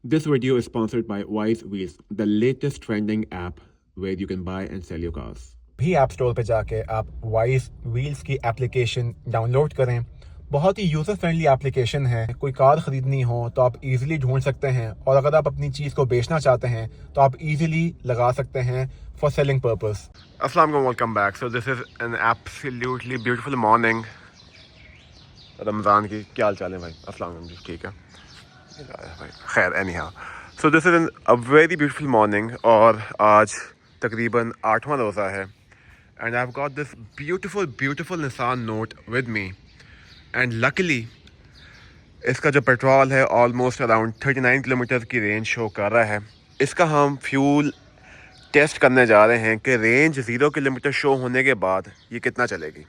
This video is sponsored by Wise Wheels, the latest trending app where you can buy and sell your cars. भी app store पे जाके आप wise wheels की application download करें। बहुत ही user friendly application है। कोई car ख़रीदनी हो तो आप इजीली ढूंढ सकते हैं, और अगर आप अपनी चीज़ को बेचना चाहते हैं तो आप इजीली लगा सकते हैं for selling purpose. Assalamu alaikum, welcome back. So this is an absolutely beautiful morning. Ramzan की क्या हाल चाल है भाई? अस्सलाम वालेकुम, ठीक है भाई, खैर anyhow. So this is a very beautiful morning और आज तकरीबन 8वां रोज़ा है and I've got this beautiful Nissan Note with me and luckily इसका जो पेट्रोल है ऑलमोस्ट अराउंड 39 किलोमीटर की रेंज शो कर रहा है। इसका हम फ्यूल टेस्ट करने जा रहे हैं कि रेंज 0 किलोमीटर शो होने के बाद ये कितना चलेगी,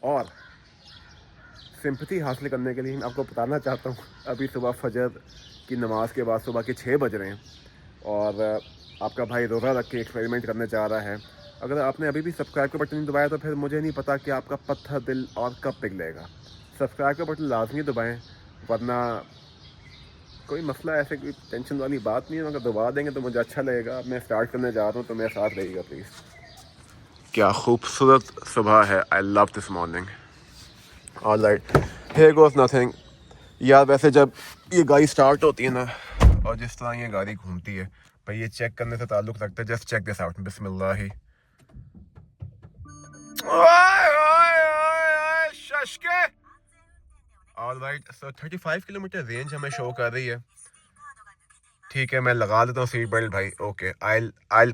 और सिंपैथी हासिल करने के लिए मैं आपको बताना चाहता हूँ अभी सुबह फजर की नमाज के बाद सुबह के 6 बज रहे हैं और आपका भाई रोज़ा रख के एक्सपेरिमेंट करने जा रहा है। अगर आपने अभी भी सब्सक्राइब का बटन नहीं दबाया तो फिर मुझे नहीं पता कि आपका पत्थर दिल और कब पिघलेगा। सब्सक्राइब का बटन लाजमी दबाएं, वरना कोई मसला ऐसे कोई टेंशन वाली बात नहीं है। अगर दबा देंगे तो मुझे अच्छा लगेगा। मैं स्टार्ट करने जा रहा हूँ तो मेरे साथ रहिएगा प्लीज़। क्या खूबसूरत सुबह है, I love this morning. Alright, here goes nothing. यार वैसे जब ये गाड़ी स्टार्ट होती है ना और जिस तरह ये गाड़ी घूमती है भाई, ये चेक करने से ताल्लुक़ रखता है। जस्ट चेक दिस आउट, बिस्मिल्लाह। ऑलराइट, सो 35 किलोमीटर रेंज हमें शो कर रही है। ठीक है, मैं लगा देता हूँ सीट बेल्ट भाई। Okay, I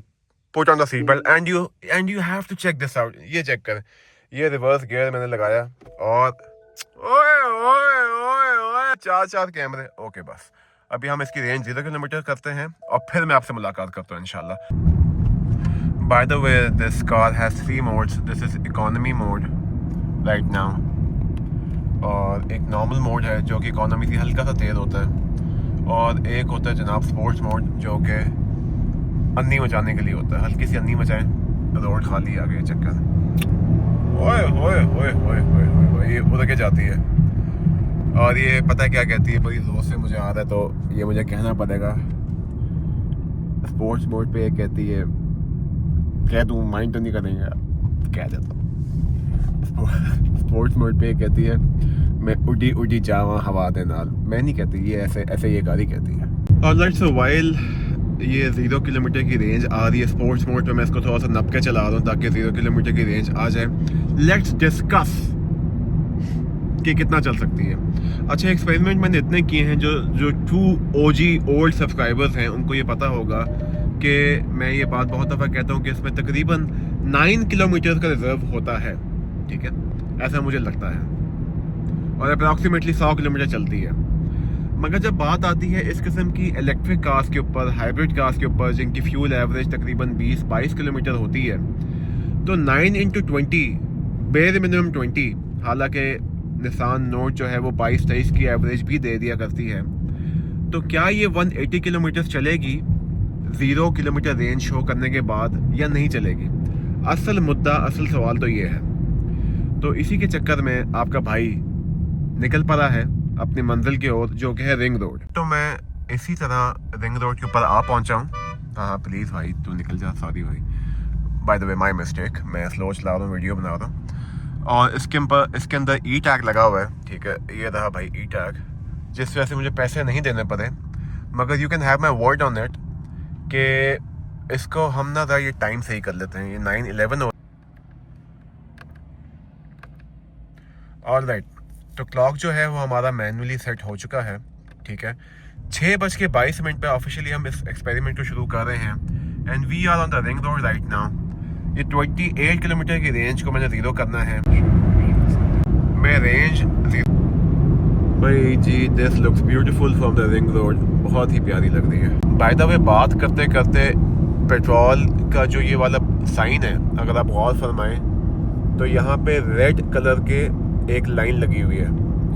put on the seat belt and you have to check this out. ये चेक कर, ये रिवर्स गियर मैंने लगाया और ओए ओए ओए ओए 4 कैमरे। ओके बस, अभी हम इसकी रेंज 0 किलोमीटर करते हैं और फिर मैं आपसे मुलाकात करता हूँ इंशाल्लाह। By the way, this car has 3 modes. This is economy mode right now, और एक नॉर्मल मोड है जो कि इकोनॉमी से हल्का सा तेज़ होता है, और एक होता है जनाब स्पोर्ट्स मोड जो कि अन्नी मचाने के लिए होता है। हल्की सी अन्नी मचाएं, रोड खाली आ गई, चक्कर ओए ओए ओए ओए ओए, ये उधर के जाती है और ये पता है क्या कहती है, बड़ी जोर से मुझे आ रहा है तो ये मुझे कहना पड़ेगा। स्पोर्ट्स मोड पे ये कहती है, क्या तू माइंड तो नहीं करेंगे, कह देता हूँ। स्पोर्ट्स मोड पे कहती है मैं उड़ी उड़ी जावा हवा दे नाल। मैं नहीं कहती, ये ऐसे ये गाड़ी कहती है। ऑलराइट, सो व्हाइल ये 0 किलोमीटर की रेंज आ रही है स्पोर्ट्स मोड पे, मैं इसको थोड़ा सा नप के चला रहा हूँ ताकि 0 किलोमीटर की रेंज आ जाए। लेट्स डिस्कस कि कितना चल सकती है। अच्छा, एक्सपेरिमेंट मैंने इतने किए हैं, जो 2 OG ओल्ड सब्सक्राइबर्स हैं उनको ये पता होगा कि मैं ये बात बहुत दफ़ा कहता हूँ कि इसमें तकरीबन 9 किलोमीटर का रिजर्व होता है। ठीक है, ऐसा मुझे लगता है, और अप्रॉक्सीमेटली 100 किलोमीटर चलती है। मगर जब बात आती है इस किस्म की इलेक्ट्रिक कार्स के ऊपर, हाइब्रिड कार्स के ऊपर, जिनकी फ्यूल एवरेज तकरीबन 20-22 किलोमीटर होती है, तो 9 × 20 बेर मिनिमम 20, हालांकि निसान नोट जो है वो 22-23 की एवरेज भी दे दिया करती है, तो क्या ये 180 किलोमीटर चलेगी 0 किलोमीटर रेंज शो करने के बाद या नहीं चलेगी? असल मुद्दा, असल सवाल तो ये है। तो इसी के चक्कर में आपका भाई निकल पड़ा है अपनी मंजिल की ओर, जो कि है रिंग रोड। तो मैं इसी तरह रिंग रोड के ऊपर आ पहुंचा हूँ। हाँ प्लीज़ भाई तू निकल जा, सॉरी भाई, by the way my mistake. मैं स्लो चला रहा हूँ, वीडियो बना रहा हूँ, और इसके अंदर ई टैग लगा हुआ है। ठीक है, ये रहा भाई ई टैग, जिस वजह से मुझे पैसे नहीं देने पड़े, मगर you can have my word on it कि इसको हम ना ये टाइम सही कर लेते हैं। ये 9:11 हो। ऑलराइट, तो क्लॉक जो है वो हमारा मैनुअली सेट हो चुका है। ठीक है, 6:22 पे ऑफिशियली हम इस एक्सपेरिमेंट को शुरू कर रहे हैं and we are on the ring road right now. ये 28 किलोमीटर की रेंज को मैंने 0 करना है। मैं रेंज भाई जी, this looks beautiful from the ring road, बहुत ही प्यारी लग रही है। बाय द वे, बात करते करते पेट्रोल का जो ये वाला साइन है, अगर आप गौर फरमाएं तो यहाँ पे रेड कलर के एक लाइन लगी हुई है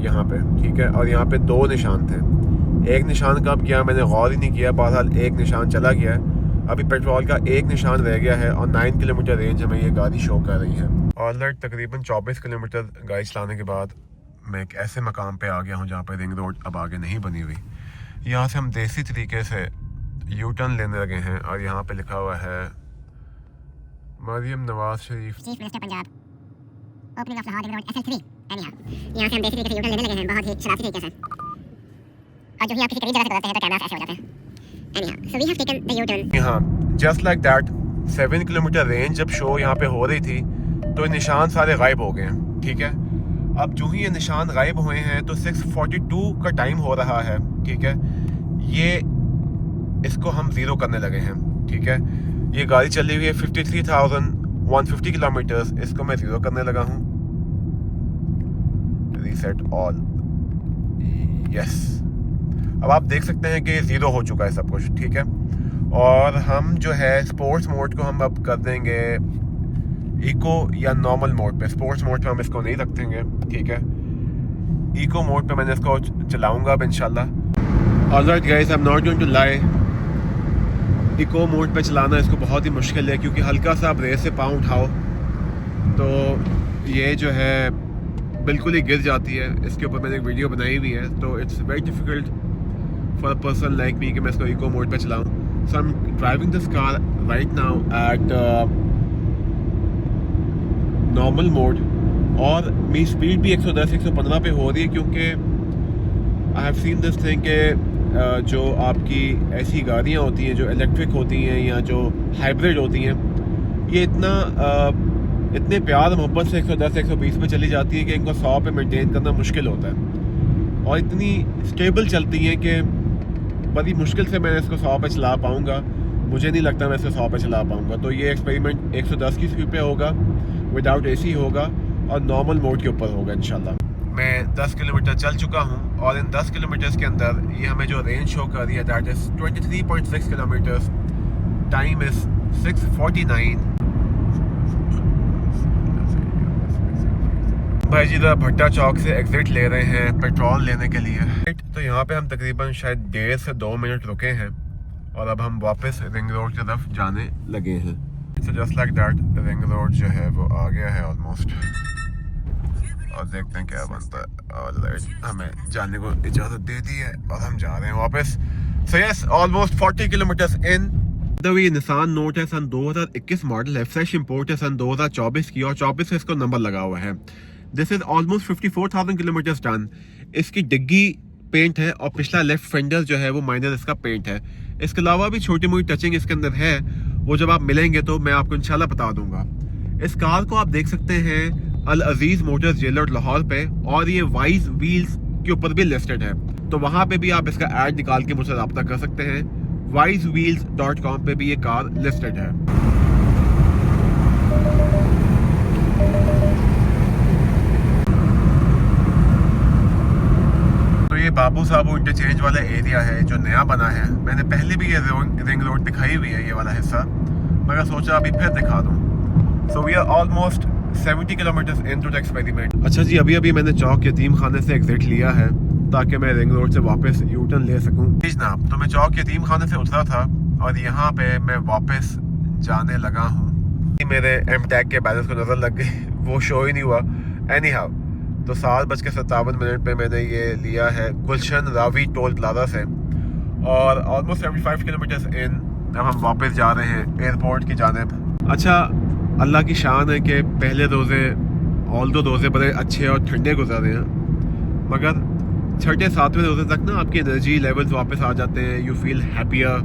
यहाँ पे। ठीक है, और यहाँ पे 2 निशान थे। एक निशान कब गया मैंने गौर ही नहीं किया, बहरहाल एक निशान चला गया है। अभी पेट्रोल का एक निशान रह गया है और 9 किलोमीटर रेंज हमें ये गाड़ी शो कर रही है। ऑलराइट, तकरीबन 24 किलोमीटर गाड़ी चलाने के बाद मैं एक ऐसे मकाम पे आ गया हूँ जहाँ पर रिंग रोड अब आगे नहीं बनी हुई। यहाँ से हम देसी तरीके से यू टर्न लेने लगे हैं और यहाँ पे लिखा हुआ है Maryam Nawaz Sharif chief minister Punjab opening of Lahore ring road SL3 anyhow यहाँ से हम देसी तरीके से यूटर्न लेने लगे हैं बहुत ही शरारती तरीके से और जो ही आप किसी करीब जगह से गुजरते हैं तो कैमरा ऐसे हो जाते हैं anyhow so we have taken the U turn यहाँ just like that 7 kilometre range जब शो यहाँ पे हो रही थी तो निशान सारे गायब हो गए हैं, ठीक है। अब जो ही ये निशान गायब हुए हैं तो 6:42 का टाइम हो रहा है, ठीक है। ये इसको हम ज़ीरो करने लगे हैं, ठीक है। ये गाड़ी चली हुई है 53,150 किलोमीटर्स, इसको मैं ज़ीरो करने लगा हूँ। Reset all, yes. अब आप देख सकते हैं कि ज़ीरो हो चुका है सब कुछ, ठीक है। और हम जो है स्पोर्ट्स मोड को हम अब कर देंगे इको या नॉर्मल मोड पे। स्पोर्ट्स मोड पे हम इसको नहीं रखेंगे, ठीक है। इको मोड पे मैंने इसको चलाऊंगा अब इंशाल्लाह। Alright guys, I am not going to lie, eco mode पे चलाना इसको बहुत ही मुश्किल है क्योंकि हल्का सा आप रेस से पाँव उठाओ तो ये जो है बिल्कुल ही गिर जाती है। इसके ऊपर मैंने एक वीडियो बनाई हुई है, तो it's very difficult for a person like me कि मैं इसको इको मोड पे चलाऊँ। So I am driving this car right now at normal mode और मेरी स्पीड भी 110-115 पे हो रही है क्योंकि I have seen this thing कि जो आपकी ऐसी गाड़ियाँ होती हैं जो इलेक्ट्रिक होती हैं या जो हाइब्रिड होती हैं, ये इतने प्यार मोहब्बत से 110-120 पे चली जाती है कि इनको 100 पे मेंटेन करना मुश्किल होता है और इतनी स्टेबल चलती हैं कि बड़ी मुश्किल से मैं इसको 100 पे चला पाऊँगा। मुझे नहीं लगता मैं इसको 100 पे चला पाऊँगा। तो ये एक्सपेरिमेंट 110 की स्पीड पे होगा, विदाउट AC होगा और नॉर्मल मोड के ऊपर होगा इंशाल्लाह। मैं 10 किलोमीटर चल चुका हूँ और इन 10 किलोमीटर्स के अंदर ये हमें जो रेंज शो कर रही है that is 23.6 kilometres, time is 6:49। भाई जी भट्टा चौक से एग्जिट ले रहे हैं पेट्रोल लेने के लिए। तो यहाँ पे हम तकरीबन शायद 1.5 से 2 मिनट रुके हैं और अब हम वापस रिंग रोड की तरफ जाने लगे हैं। So just like that, ring road जो है वो आ गया है ऑलमोस्ट और देखते हैं क्या बनता है। ऑलराइट, हमें जाने को इजाज़त दे दी है और हम जा रहे हैं वापस। So yes, almost 40 किलोमीटर्स इन। ये निसान नोट है, सन 2021 मॉडल है, फ्रेश इंपोर्ट है सन 2024 की और 24 से इसको नंबर लगा हुआ है। This is almost 54,000 kilometres done. इसकी डिग्गी पेंट है और पिछला लेफ्ट फेंडर जो है वो माइनर इसका पेंट है। इसके अलावा भी छोटी मोटी टचिंग इसके अंदर है, वो जब आप मिलेंगे तो मैं आपको इंशाल्लाह बता दूंगा। इस कार को आप देख सकते हैं अल अजीज मोटर्स जेल रोड लाहौर पे और ये वाइज व्हील्स के ऊपर भी लिस्टेड है, तो वहाँ पे भी आप इसका ऐड निकाल के मुझसे रब्ता कर सकते हैं। wisewheels.com पे भी ये कार लिस्टेड है। तो ये बाबू साबू इंटरचेंज वाला एरिया है जो नया बना है। मैंने पहले भी ये रिंग रोड दिखाई हुई है, ये वाला हिस्सा, मगर सोचा अभी फिर दिखा दूँ। So we are almost 70 kilometres into the experiment. अच्छा जी, अभी मैंने चौक यतीम खाने से एग्जिट लिया है ताकि मैं रिंग रोड से वापस यू टर्न ले सकूँ। जनाब, तो मैं चौक यतीम खाने से उतरा था और यहाँ पे मैं वापस जाने लगा हूँ। मेरे M-Tech के बैलेंस को नज़र लग गई, वो शो ही नहीं हुआ। एनी हाउ, तो 7:57 पे मैंने ये लिया है गुलशन रावी टोल प्लाजा से और ऑलमोस्ट 75 किलोमीटर्स इन। अब हम वापस जा रहे हैं एयरपोर्ट की जानिब। अच्छा, अल्लाह की शान है कि पहले रोज़े रोज़े बड़े अच्छे और ठंडे गुजरे हैं, मगर 6-7वें रोज़े तक ना आपकी एनर्जी लेवल्स वापस आ जाते हैं, यू फील हैप्पियर।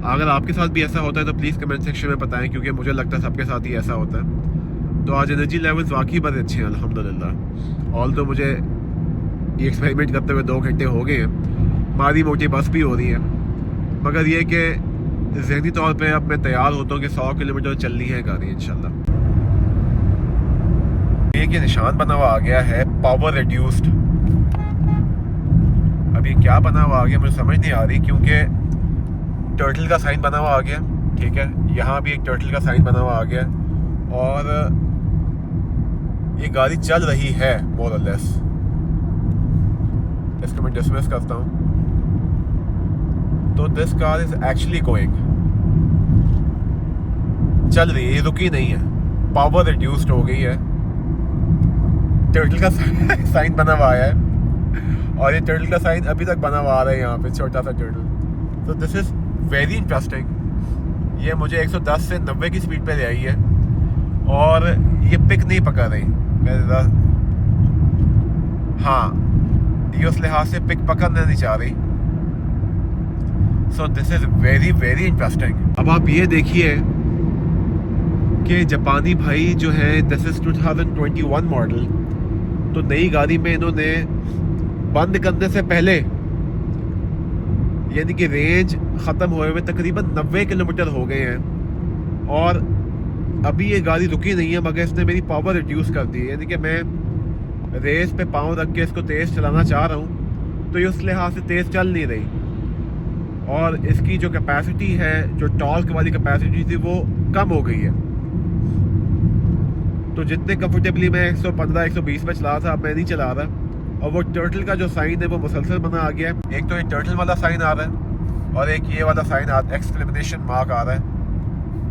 अगर आपके साथ भी ऐसा होता है तो प्लीज़ कमेंट सेक्शन में बताएं, क्योंकि मुझे लगता है सबके साथ ही ऐसा होता है। तो आज एनर्जी लेवल्स वाकई बड़े अच्छे हैं अल्हम्दुलिल्लाह। ऑल तो मुझे ये एक्सपेरिमेंट करते हुए 2 घंटे हो गए हैं, मारी मोटी बस भी हो रही है, मगर ये कि ज़हनी तौर पे अब मैं तैयार होता हूँ कि 100 किलोमीटर चलनी है गाड़ी इंशाल्लाह। एक ये निशान बना हुआ आ गया है पावर रिड्यूस्ड। अब ये क्या बना हुआ आ गया मुझे समझ नहीं आ रही, क्योंकि टर्टल का साइन बना हुआ आ गया, ठीक है। यहाँ भी एक टर्टल का साइन बना हुआ आ गया और ये गाड़ी चल रही है मोर और लेस। इसको मैं डिसमिस करता हूँ। तो this car is actually going, चल रही है, ये रुकी नहीं है, पावर रिड्यूस्ड हो गई है, टर्टल का साइन बना हुआ आया है और ये टर्टल का साइन अभी तक बना हुआ आ रहा है यहाँ पे, छोटा सा टर्टल। तो दिस इज़ वेरी इंटरेस्टिंग। ये मुझे 110 से 90 की स्पीड पे ले आई है और ये पिक नहीं पकड़ रही। हाँ, ये उस लिहाज से पिक पकड़ना नहीं चाह रही। So this is very very interesting. अब आप ये देखिए कि जापानी भाई जो है, दिस इज़ 2021 मॉडल, तो नई गाड़ी में इन्होंने बंद करने से पहले, यानी कि रेंज ख़त्म हुए हुए तकरीबन 90 किलोमीटर हो गए हैं और अभी ये गाड़ी रुकी नहीं है, मगर इसने मेरी पावर रिड्यूस कर दी है। यानी कि मैं रेस पे पाँव रख के इसको तेज़ चलाना चाह रहा हूँ तो ये उस लिहाज से तेज़ चल नहीं रही और इसकी जो कैपेसिटी है, जो टॉर्क वाली कैपेसिटी थी, वो कम हो गई है। तो जितने कंफर्टेबली मैं 115-120 में चला था, अब मैं नहीं चला रहा। और वो टर्टल का जो साइन है वो मुसलसल बना आ गया है। एक तो ये टर्टल वाला साइन आ रहा है और एक ये वाला साइन एक्सक्लेमेशन मार्क आ रहा है,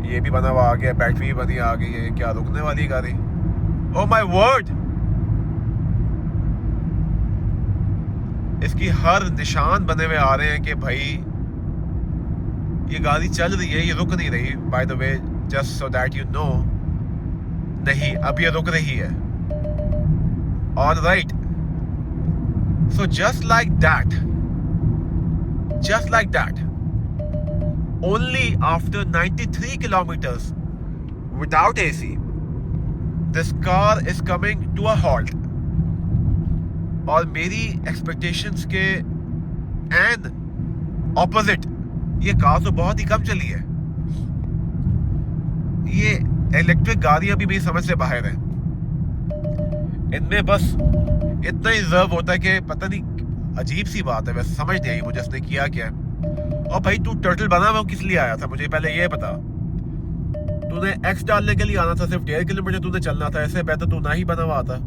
ये भी बना हुआ आ गया। बैटरी भी बनी आ गई है। क्या रुकने वाली गाड़ी? ओह माय वर्ड, इसकी हर निशान बने हुए आ रहे हैं कि भाई ये गाड़ी चल रही है, ये रुक नहीं रही। By the way, just so that you know, नहीं, अब ये रुक रही है। All right, so just like that, only after 93 kilometers without AC, this car is coming to a halt. और मेरी एक्सपेक्टेशंस के एंड ऑपोजिट ये कार तो बहुत ही कम चली है। ये इलेक्ट्रिक गाड़ियां भी मेरी समझ से बाहर है। इनमें बस इतना ही रिजर्व होता है कि पता नहीं, अजीब सी बात है, वैसे समझ नहीं आई मुझे इसने किया क्या है। और भाई तू टर्टल बना हुआ किस लिए आया था, मुझे पहले ये बता। तूने एक्स डालने के लिए आना था, सिर्फ 1.5 किलोमीटर तूने चलना था। ऐसे बेहतर तू ना ही बना हुआ आता।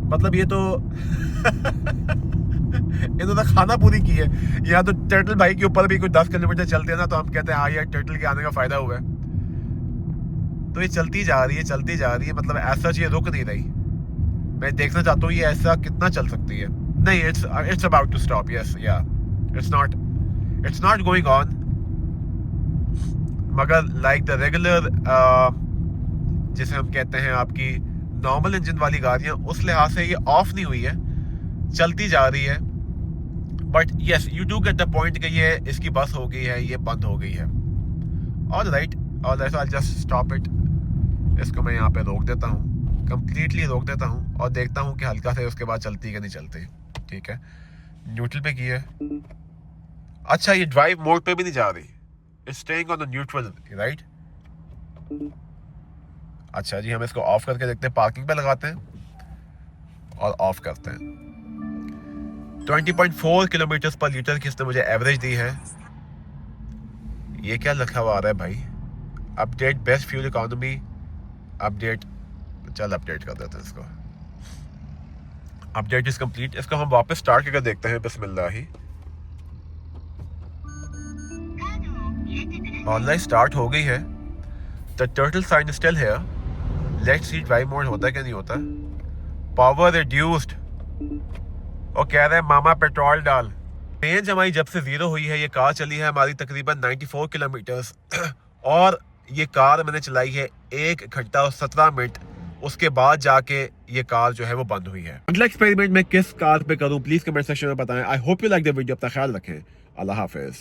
मतलब ये तो इन्होंने खाना पूरी की है। यहाँ तो टर्टल भाई के ऊपर भी कोई 10 किलोमीटर चलते हैं ना, तो हम कहते हैं हाँ यार, टर्टल के आने का फायदा हुआ है। तो ये चलती जा रही है, मतलब ऐसा ये रुक नहीं रही। मैं देखना चाहता हूँ ये ऐसा कितना चल सकती है। नहीं, it's about to stop. Yes, yeah it's not going on. मगर लाइक द रेगुलर, जिसे हम कहते हैं आपकी नॉर्मल इंजन वाली गाड़ियां, उस लिहाज से ये ऑफ नहीं हुई है, चलती जा रही है। But yes, you do get the point कि ये इसकी बस हो गई है, ये बंद हो गई है। All right, I just stop it. इसको मैं यहाँ पे रोक देता हूँ, कंप्लीटली रोक देता हूँ और देखता हूँ कि हल्का से उसके बाद चलती कि नहीं चलती। ठीक है, न्यूट्रल पे की है। अच्छा, ये ड्राइव मोड पे भी नहीं जा रही, it's staying on the neutral, right. अच्छा जी, हम इसको ऑफ करके देखते हैं, पार्किंग पे लगाते हैं और ऑफ करते हैं। 20.4 किलोमीटर पर लीटर की इसने मुझे एवरेज दी है। ये क्या लिखा हुआ आ रहा है भाई? Update best fuel economy update. चल अपडेट कर देते हैं इसको। Update is complete. इसको हम वापस स्टार्ट करके देखते हैं। बिस्मिल्लाह। ऑनलाइन स्टार्ट हो गई है। द टर्टल साइन स्टिल है। लेट्स सी ड्राइव मोड होता है क्या नहीं होता। Power reduced. और कह रहे हैं मामा पेट्रोल डाल। रेंज हमारी जब से 0 हुई है, ये कार चली है हमारी तकरीबन 94 किलोमीटर्स और ये कार मैंने चलाई है 1 घंटा और 17 मिनट। उसके बाद जाके ये कार जो है वो बंद हुई है। अगला एक्सपेरिमेंट मैं किस कार पे करूं, प्लीज कमेंट सेक्शन में बताएं। I hope you like the video. अपना ख्याल रखें। अल्लाह हाफिज।